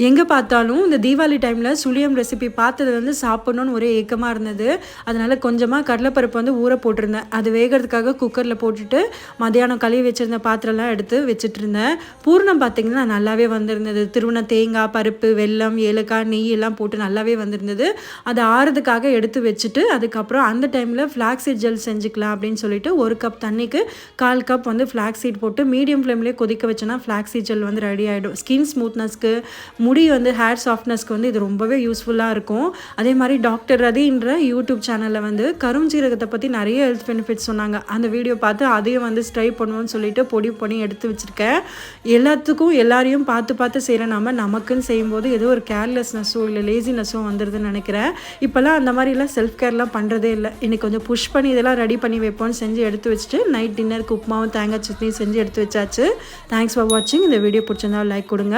எங்கே பார்த்தாலும் இந்த தீபாவளி டைமில் சுழியம் ரெசிபி பார்த்தது வந்து சாப்பிட்ணுன்னு ஒரே ஏக்கமாக இருந்தது. அதனால் கொஞ்சமாக கடலைப்பருப்பு வந்து ஊற போட்டிருந்தேன். அது வேகிறதுக்காக குக்கரில் போட்டுட்டு மதியானம் கழுவி வச்சுருந்த பாத்திரம்லாம் எடுத்து வச்சுட்ருந்தேன். பூர்ணம் பார்த்திங்கன்னா நல்லாவே வந்திருந்தது. திருவண்ண தேங்காய், பருப்பு, வெல்லம், ஏலக்காய், நெய் எல்லாம் போட்டு நல்லாவே வந்திருந்தது. அதை ஆறுறதுக்காக எடுத்து வச்சுட்டு அதுக்கப்புறம் அந்த டைமில் ஃப்ளாக்ஸீட் ஜெல் செஞ்சுக்கலாம் அப்படின்னு சொல்லிட்டு 1 கப் தண்ணிக்கு 1/4 கப் வந்து ஃப்ளாக்ஸீட் போட்டு மீடியம் ஃப்ளேம்லேயே கொதிக்க வச்சோன்னா ஃப்ளாக்ஸீட் ஜெல் வந்து ரெடி ஆகிடும். ஸ்கின் ஸ்மூத்னஸ்க்கு, முடி வந்து ஹேர் சாஃப்ட்னஸ்க்கு வந்து இது ரொம்பவே யூஸ்ஃபுல்லாக இருக்கும். அதே மாதிரி டாக்டர் ரதின்ற யூடியூப் சேனலில் வந்து கருஞ்சீரகத்தை பற்றி நிறைய ஹெல்த் பெனிஃபிட்ஸ் சொன்னாங்க. அந்த வீடியோ பார்த்து அதையும் வந்து ட்ரை பண்ணுவோன்னு சொல்லிட்டு பொடி பண்ணி எடுத்து வச்சுருக்கேன். எல்லாத்துக்கும் எல்லாரையும் பார்த்து செய்கிற நமக்குன்னு செய்யும்போது ஏதோ ஒரு கேர்லெஸ்னஸோ இல்லை லேசினஸோ வந்துடுதுன்னு நினைக்கிறேன். இப்போல்லாம் அந்த மாதிரிலாம் செல்ஃப் கேர்லாம் பண்ணுறதே இல்லை. இன்னைக்கு கொஞ்சம் புஷ் பண்ணி இதெல்லாம் ரெடி பண்ணி வைப்போன்னு செஞ்சு எடுத்து வச்சுட்டு நைட் டின்னருக்கு உப்புமாவும் தேங்காய் சட்னியும் செஞ்சு எடுத்து வச்சாச்சு. தேங்க்ஸ் ஃபார் வாட்சிங். இந்த வீடியோ பிடிச்சிருந்தா லைக் கொடுங்க.